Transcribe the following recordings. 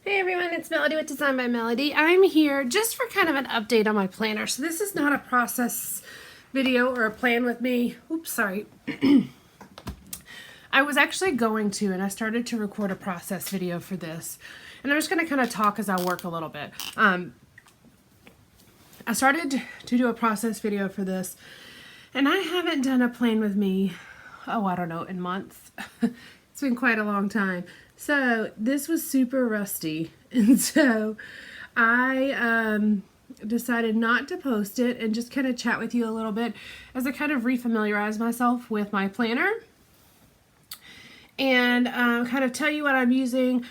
Hey everyone, it's Melody with Design by Melody. I'm here just for kind of an update on my planner. So this is not a process video or a plan with me. Oops, sorry. I was actually going to, and I started to record a process video for this. And I'm just going to kind of talk as I work a little bit. I started to do a process video for this, and I haven't done a plan with me, I don't know, in months. It's been quite a long time. So this was super rusty, and so I decided not to post it and just kind of chat with you a little bit as I kind of refamiliarize myself with my planner and kind of tell you what I'm using.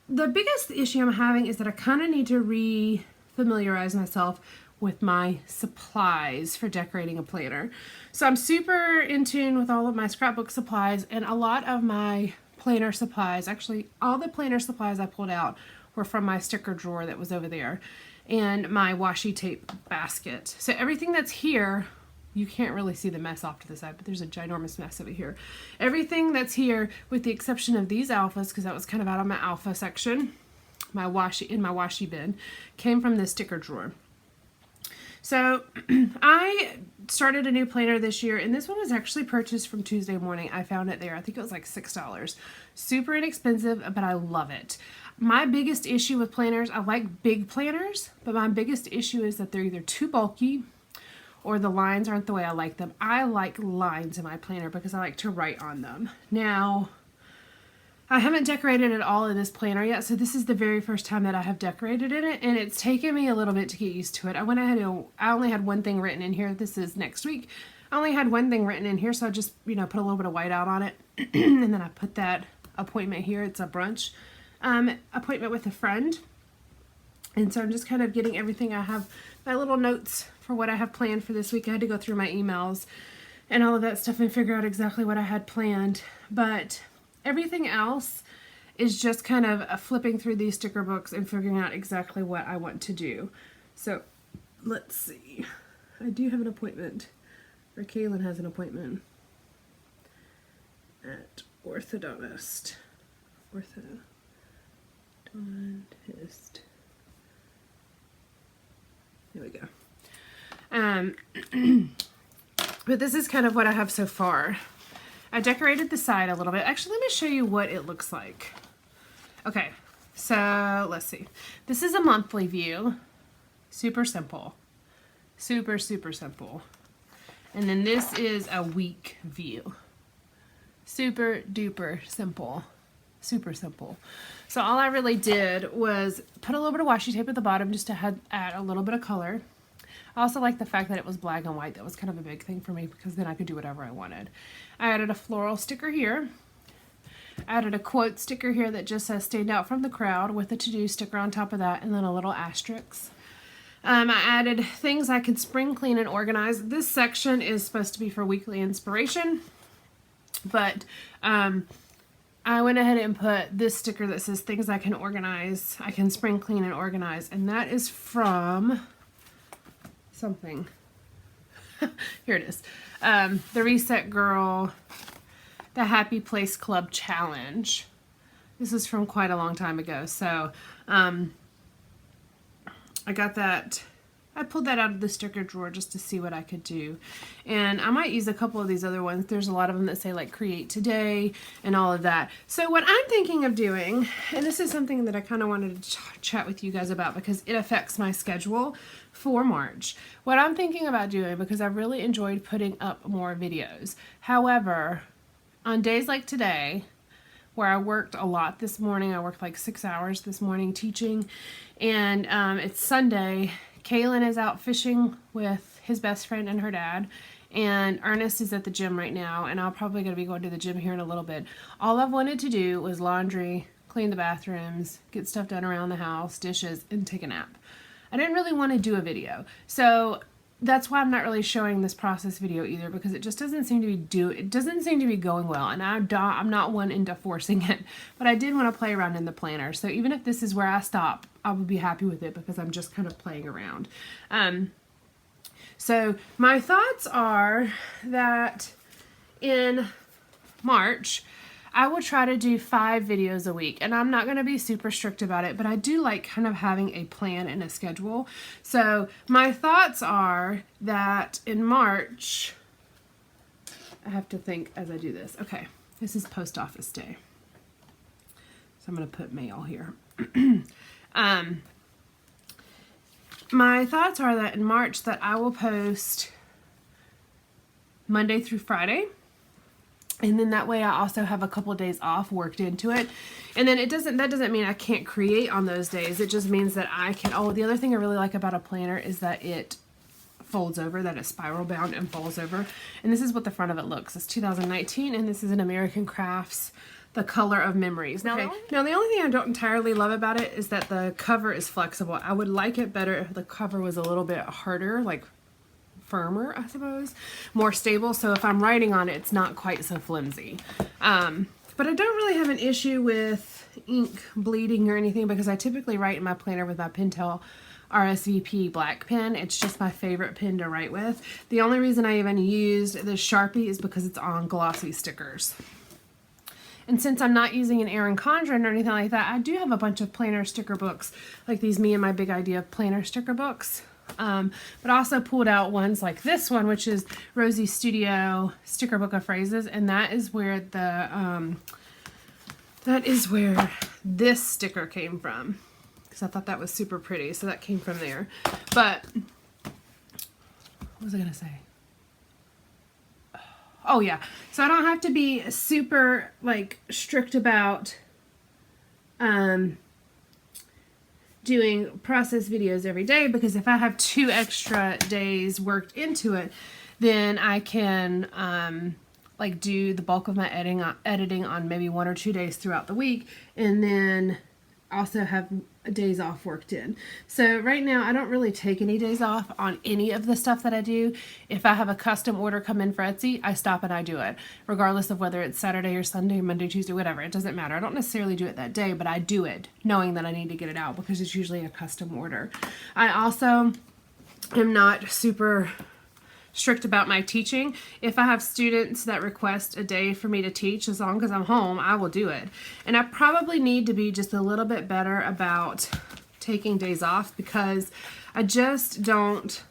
The biggest issue I'm having is that I kind of need to refamiliarize myself with my supplies for decorating a planner. So I'm super in tune with all of my scrapbook supplies, and a lot of my planner supplies, actually all the planner supplies I pulled out were from my sticker drawer that was over there and my washi tape basket. So everything that's here, you can't really see the mess off to the side, but there's a ginormous mess over here. Everything that's here, with the exception of these alphas, because that was kind of out of my alpha section, my washi bin, came from this sticker drawer. So I started a new planner this year, and this one was actually purchased from Tuesday Morning. I found it there. I think it was like $6. Super inexpensive, but I love it. My biggest issue with planners, I like big planners, but my biggest issue is that they're either too bulky or the lines aren't the way I like them. I like lines in my planner because I like to write on them. Now, I haven't decorated at all in this planner yet, so this is the very first time that I have decorated in it, and it's taken me a little bit to get used to it. I went ahead and I only had one thing written in here. This is next week. I only had one thing written in here, so I just, put a little bit of white out on it, and then I put that appointment here. It's a brunch appointment with a friend, and so I'm just kind of getting everything. I have my little notes for what I have planned for this week. I had to go through my emails and all of that stuff and figure out exactly what I had planned, but everything else is just kind of flipping through these sticker books and figuring out exactly what I want to do. So let's see. I do have an appointment, or Kaylin has an appointment at orthodontist. Orthodontist. There we go. But this is kind of what I have so far. I decorated the side a little bit. Actually, let me show you what it looks like. Okay, so let's see. This is a monthly view. Super simple. Super, super simple. And then this is a week view. Super duper simple. Super simple. So all I really did was put a little bit of washi tape at the bottom just to add a little bit of color. I also like the fact that it was black and white. That was kind of a big thing for me because then I could do whatever I wanted. I added a floral sticker here. I added a quote sticker here that just says stand out from the crowd with a to-do sticker on top of that, and then a little asterisk. I added things I could spring clean and organize. This section is supposed to be for weekly inspiration, but I went ahead and put this sticker that says things I can organize, I can spring clean and organize, and that is from something. Here it is. The Reset Girl, the Happy Place Club Challenge. This is from quite a long time ago. So I got that. I pulled that out of the sticker drawer just to see what I could do. And I might use a couple of these other ones. There's a lot of them that say like create today and all of that. So what I'm thinking of doing, and this is something that I kind of wanted to chat with you guys about because it affects my schedule for March. What I'm thinking about doing, because I've really enjoyed putting up more videos. However, on days like today, where I worked a lot this morning, I worked like 6 hours this morning teaching, and it's Sunday. Kaylin is out fishing with his best friend and her dad, and Ernest is at the gym right now, and I'm probably going to be going to the gym here in a little bit. All I've wanted to do was laundry, clean the bathrooms, get stuff done around the house, dishes, and take a nap. I didn't really want to do a video, so that's why I'm not really showing this process video either, because it just doesn't seem to be going well, and I'm not one into forcing it, but I did want to play around in the planner. So even if this is where I stop, I would be happy with it because I'm just kind of playing around. So my thoughts are that in March, I will try to do 5 videos a week, and I'm not going to be super strict about it, but I do like kind of having a plan and a schedule. So my thoughts are that in March, I have to think as I do this. Okay, this is post office day. So I'm going to put mail here. My thoughts are that in March that I will post Monday through Friday. And then that way I also have a couple of days off worked into it. And then that doesn't mean I can't create on those days. It just means that I can, oh, the other thing I really like about a planner is that it folds over, that it's spiral bound and folds over. And this is what the front of it looks. It's 2019 and this is an American Crafts, The Color of Memories. Now, now the only thing I don't entirely love about it is that the cover is flexible. I would like it better if the cover was a little bit harder, like firmer, I suppose, more stable. So if I'm writing on it, it's not quite so flimsy. But I don't really have an issue with ink bleeding or anything because I typically write in my planner with my Pentel RSVP black pen. It's just my favorite pen to write with. The only reason I even used the Sharpie is because it's on glossy stickers. And since I'm not using an Erin Condren or anything like that, I do have a bunch of planner sticker books, like these Me and My Big Idea planner sticker books. But I also pulled out ones like this one, which is Rosie's Studio Sticker Book of Phrases, and that is where this sticker came from, because I thought that was super pretty. So that came from there. But what was I gonna say? Oh yeah, so I don't have to be super like strict about doing process videos every day, because if I have 2 extra days worked into it, then I can like do the bulk of my editing on maybe 1 or 2 days throughout the week, and then also have days off worked in. So right now I don't really take any days off on any of the stuff that I do. If I have a custom order come in for Etsy, I stop and I do it, regardless of whether it's Saturday or Sunday, Monday, Tuesday, whatever. It doesn't matter. I don't necessarily do it that day, but I do it knowing that I need to get it out because it's usually a custom order. I also am not super strict about my teaching. If I have students that request a day for me to teach, as long as I'm home, I will do it. And I probably need to be just a little bit better about taking days off, because I just don't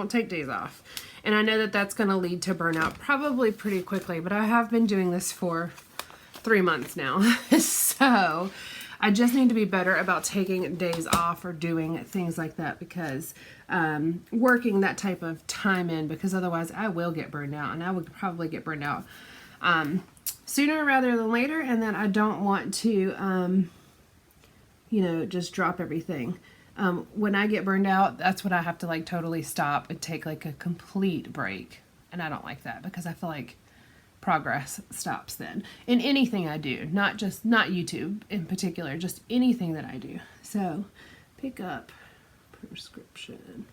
take days off. And I know that that's going to lead to burnout probably pretty quickly, but I have been doing this for 3 months now. So I just need to be better about taking days off or doing things like that, because working that type of time in, because otherwise I will get burned out, and I would probably get burned out sooner rather than later. And then I don't want to, you know, just drop everything. When I get burned out, that's when I have to like totally stop and take like a complete break. And I don't like that, because I feel like progress stops then in anything I do, not YouTube in particular, just anything that I do. So pick up prescription.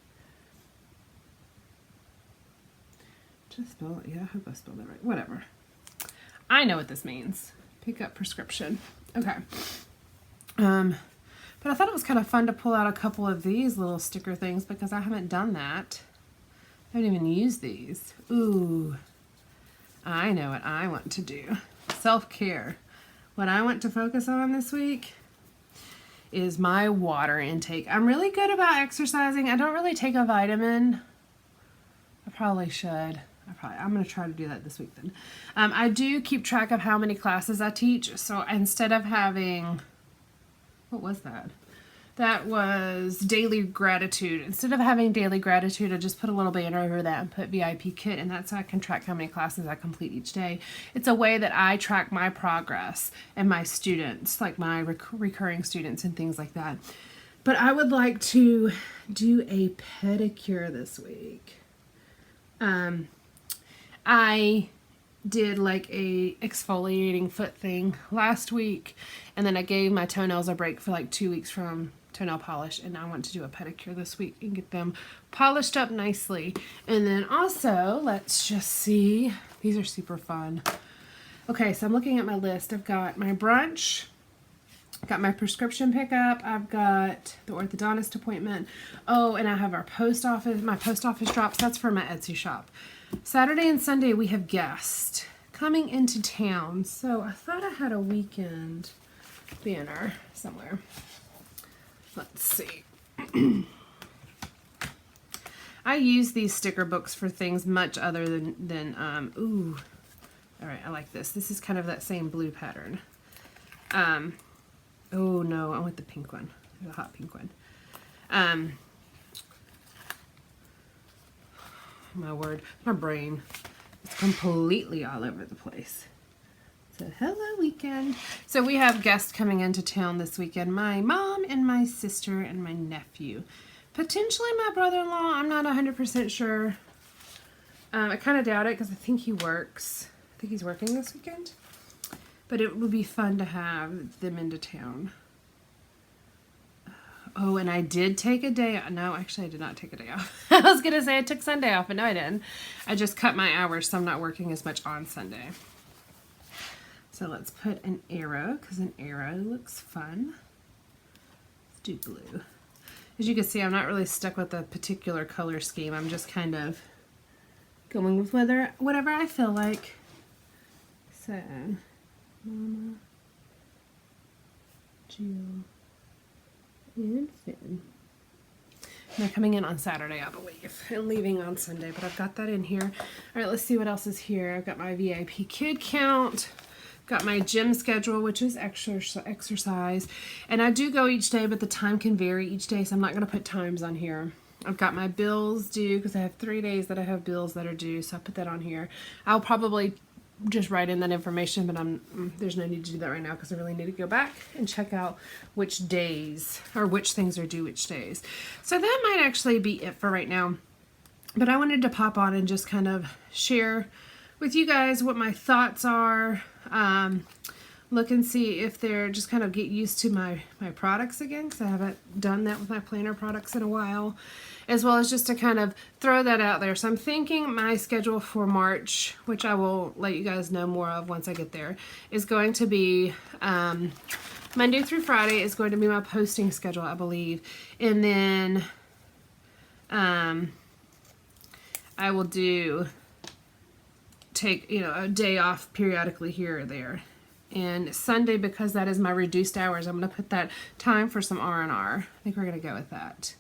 Just spell it. Yeah, I hope I spelled that right. Whatever. I know what this means. Pick up prescription. Okay. But I thought it was kind of fun to pull out a couple of these little sticker things, because I haven't done that. I haven't even used these. Ooh. I know what I want to do. Self-care. What I want to focus on this week is my water intake. I'm really good about exercising. I don't really take a vitamin. I probably should. I'm going to try to do that this week then. I do keep track of how many classes I teach. So instead of having, what was that? That was daily gratitude. Instead of having daily gratitude, I just put a little banner over that and put VIP kit, and that's how I can track how many classes I complete each day. It's a way that I track my progress and my students, like my recurring students and things like that. But I would like to do a pedicure this week. I did like a exfoliating foot thing last week, and then I gave my toenails a break for like 2 weeks from toenail polish, and I want to do a pedicure this week and get them polished up nicely. And then also, let's just see, these are super fun. Okay, so I'm looking at my list. I've got my brunch, got my prescription pickup, I've got the orthodontist appointment. Oh, and I have our my post office drops. That's for my Etsy shop. Saturday and Sunday we have guests. coming into town. So I thought I had a weekend banner somewhere. Let's see. I use these sticker books for things much other than ooh. All right, I like this. This is kind of that same blue pattern. Oh no, I want the pink one, the hot pink one. My word, my brain is completely all over the place. So hello weekend. So we have guests coming into town this weekend. My mom and my sister and my nephew. Potentially my brother-in-law. I'm not 100% sure. I kind of doubt it because I think he works. I think he's working this weekend. But it would be fun to have them into town. Oh, and I did take a day. No, actually I did not take a day off. I was going to say I took Sunday off, but no I didn't. I just cut my hours so I'm not working as much on Sunday. So let's put an arrow because an arrow looks fun. Let's do blue. As you can see, I'm not really stuck with a particular color scheme. I'm just kind of going with whatever I feel like. So, Mama, Jill, and Finn. They're coming in on Saturday, I believe, and leaving on Sunday, but I've got that in here. All right, let's see what else is here. I've got my VIP kid count. Got my gym schedule, which is exercise. And I do go each day, but the time can vary each day, so I'm not going to put times on here. I've got my bills due because I have 3 days that I have bills that are due, so I'll put that on here. I'll probably just write in that information, but there's no need to do that right now because I really need to go back and check out which days or which things are due which days. So that might actually be it for right now. But I wanted to pop on and just kind of share with you guys what my thoughts are. Look and see if they're just kind of get used to my products again because I haven't done that with my planner products in a while, as well as just to kind of throw that out there. So I'm thinking my schedule for March, which I will let you guys know more of once I get there, is going to be Monday through Friday is going to be my posting schedule, I believe, and then I will take a day off periodically here or there. And Sunday, because that is my reduced hours, I'm going to put that time for some R&R. I think we're going to go with that.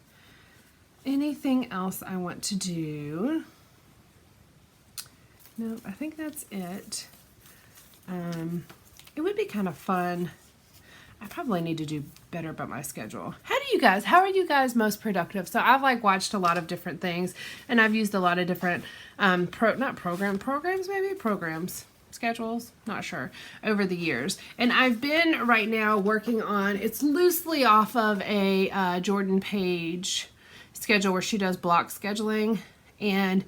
Anything else I want to do? No, I think that's it. It would be kind of fun. I probably need to do better about my schedule. How are you guys most productive? So I've watched a lot of different things, and I've used a lot of different programs, schedules, not sure, over the years. And I've been right now working on, it's loosely off of a Jordan Page schedule where she does block scheduling, and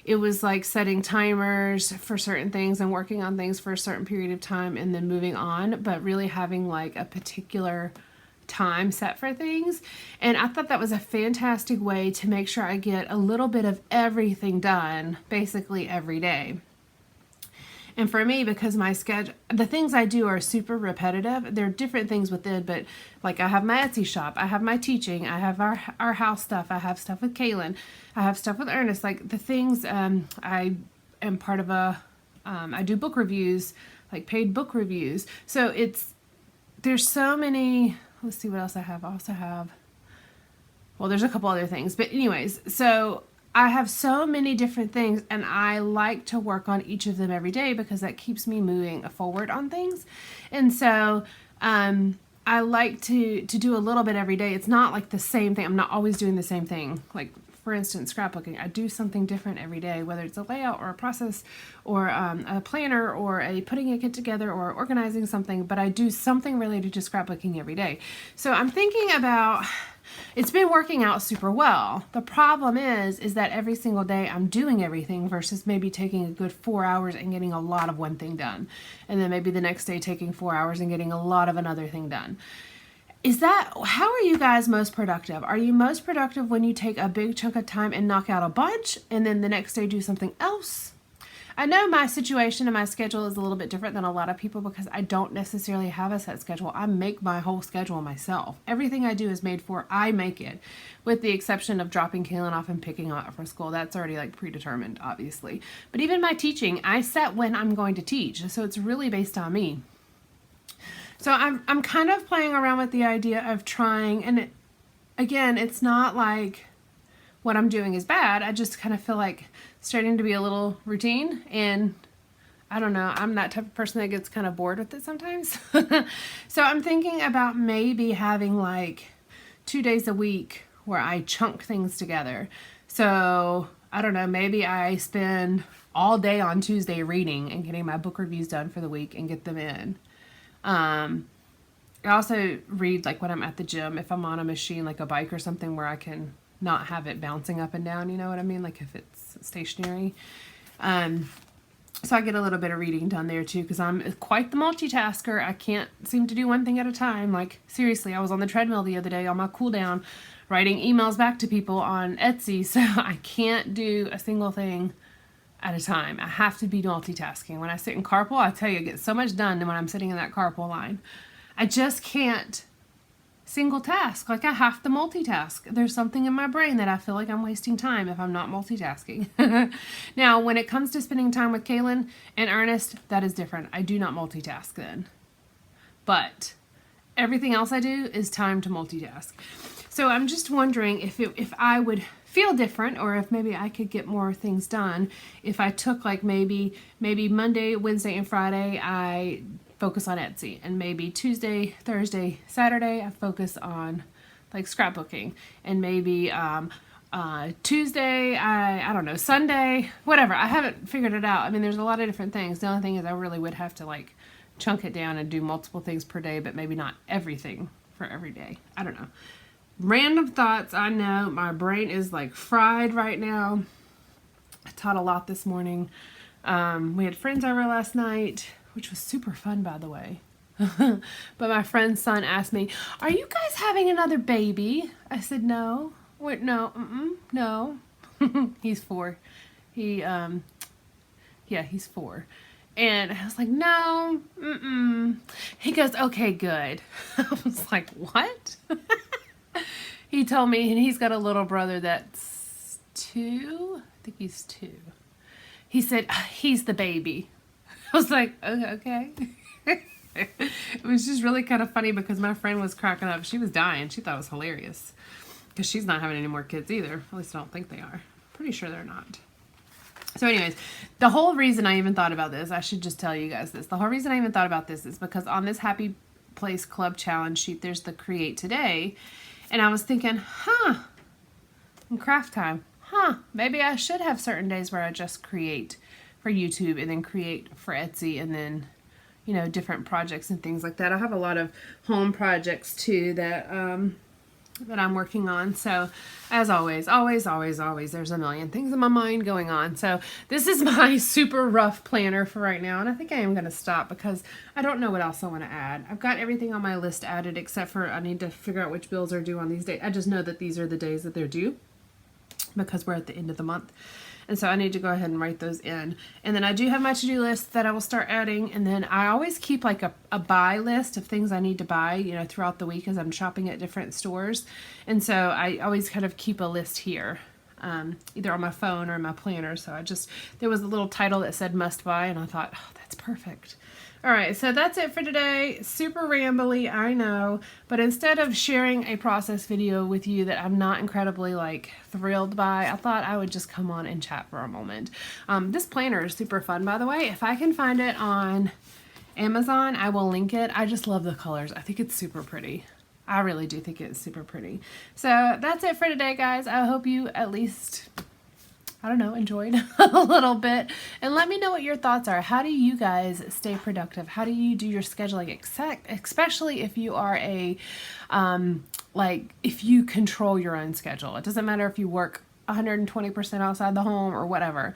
it was like setting timers for certain things and working on things for a certain period of time and then moving on, but really having like a particular time set for things. And I thought that was a fantastic way to make sure I get a little bit of everything done basically every day. And for me, because my schedule, the things I do are super repetitive. There are different things within, but like I have my Etsy shop, I have my teaching, I have our house stuff, I have stuff with Kaylin, I have stuff with Ernest. Like the things I am part of I do book reviews, like paid book reviews. So there's so many. Let's see what else I have. I also have, well, there's a couple other things, but anyways, so I have so many different things, and I like to work on each of them every day because that keeps me moving forward on things. And so I like to do a little bit every day. It's not like the same thing. I'm not always doing the same thing. Like, for instance, scrapbooking. I do something different every day, whether it's a layout or a process or a planner or a putting a kit together or organizing something, but I do something related to scrapbooking every day. So I'm thinking about, it's been working out super well. The problem is that every single day I'm doing everything versus maybe taking a good 4 hours and getting a lot of one thing done. And then maybe the next day taking 4 hours and getting a lot of another thing done. How are you guys most productive? Are you most productive when you take a big chunk of time and knock out a bunch and then the next day do something else? I know my situation and my schedule is a little bit different than a lot of people because I don't necessarily have a set schedule. I make my whole schedule myself. Everything I do is made for, I make it, with the exception of dropping Kaylin off and picking her up for school. That's already like predetermined, obviously. But even my teaching, I set when I'm going to teach. So it's really based on me. So I'm kind of playing around with the idea of trying, and again, it's not like what I'm doing is bad. I just kind of feel like starting to be a little routine, and I don't know, I'm that type of person that gets kind of bored with it sometimes. So I'm thinking about maybe having like 2 days a week where I chunk things together. So I don't know, maybe I spend all day on Tuesday reading and getting my book reviews done for the week and get them in. I also read like when I'm at the gym, if I'm on a machine like a bike or something where I can not have it bouncing up and down, you know what I mean? Like if it's stationary. So I get a little bit of reading done there too, because I'm quite the multitasker. I can't seem to do one thing at a time. Like seriously, I was on the treadmill the other day on my cool down, writing emails back to people on Etsy. So I can't do a single thing at a time. I have to be multitasking. When I sit in carpool, I tell you, I get so much done when I'm sitting in that carpool line. I just can't single task. Like I have to multitask. There's something in my brain that I feel like I'm wasting time if I'm not multitasking. Now, when it comes to spending time with Kaylin and Ernest, that is different. I do not multitask then. But everything else I do is time to multitask. So I'm just wondering if I would feel different, or if maybe I could get more things done if I took like maybe Monday, Wednesday, and Friday I focus on Etsy, and maybe Tuesday, Thursday, Saturday I focus on like scrapbooking, and maybe Tuesday, I don't know, Sunday, whatever. I haven't figured it out. I mean, there's a lot of different things. The only thing is I really would have to like chunk it down and do multiple things per day, but maybe not everything for every day. I don't know. Random thoughts. I know my brain is like fried right now. I taught a lot this morning. We had friends over last night, which was super fun, by the way. But my friend's son asked me, "Are you guys having another baby?" I said, "No." Wait, no, no. He's 4. Yeah, he's 4. And I was like, "No, He goes, "Okay, good." I was like, "What?" He told me, and he's got a little brother that's 2. I think he's 2. He said, "He's the baby." I was like, "Okay." It was just really kind of funny because my friend was cracking up. She was dying. She thought it was hilarious because she's not having any more kids either. At least I don't think they are. Pretty sure they're not. So anyways, the whole reason I even thought about this, I should just tell you guys this. The whole reason I even thought about this is because on this Happy Place Club challenge sheet, there's the Create Today. And I was thinking, in craft time, maybe I should have certain days where I just create for YouTube and then create for Etsy, and then, you know, different projects and things like that. I have a lot of home projects too that I'm working on. So as always, there's a million things in my mind going on. So this is my super rough planner for right now. And I think I am going to stop because I don't know what else I want to add. I've got everything on my list added except for I need to figure out which bills are due on these days. I just know that these are the days that they're due because we're at the end of the month. And so I need to go ahead and write those in. And then I do have my to-do list that I will start adding. And then I always keep like a buy list of things I need to buy, you know, throughout the week as I'm shopping at different stores. And so I always kind of keep a list here, either on my phone or in my planner. So there was a little title that said must buy, and I thought, oh, that's perfect. All right, so that's it for today. Super rambly, I know, but instead of sharing a process video with you that I'm not incredibly like thrilled by, I thought I would just come on and chat for a moment. This planner is super fun, by the way. If I can find it on Amazon, I will link it. I just love the colors. I think it's super pretty. I really do think it's super pretty. So that's it for today, guys. I hope you at least, I don't know, enjoyed a little bit. And let me know what your thoughts are. How do you guys stay productive? How do you do your scheduling, especially if you are if you control your own schedule? It doesn't matter if you work 120% outside the home or whatever.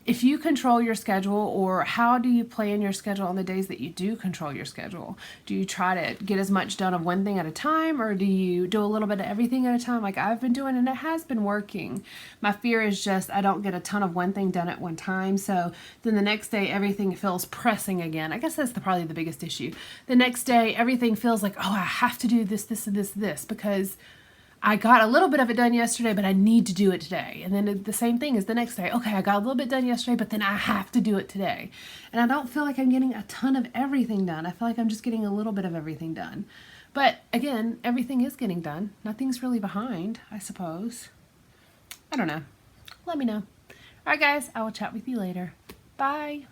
if you control your schedule, or how do you plan your schedule on the days that you do control your schedule? Do you try to get as much done of one thing at a time, or do you do a little bit of everything at a time like I've been doing, and it has been working? My fear is just I don't get a ton of one thing done at one time, so then the next day everything feels pressing again. I guess that's probably the biggest issue. The next day everything feels like, oh, I have to do this, this, and this, because I got a little bit of it done yesterday, but I need to do it today. And then the same thing is the next day. Okay, I got a little bit done yesterday, but then I have to do it today. And I don't feel like I'm getting a ton of everything done. I feel like I'm just getting a little bit of everything done. But again, everything is getting done. Nothing's really behind, I suppose. I don't know. Let me know. All right, guys, I will chat with you later. Bye.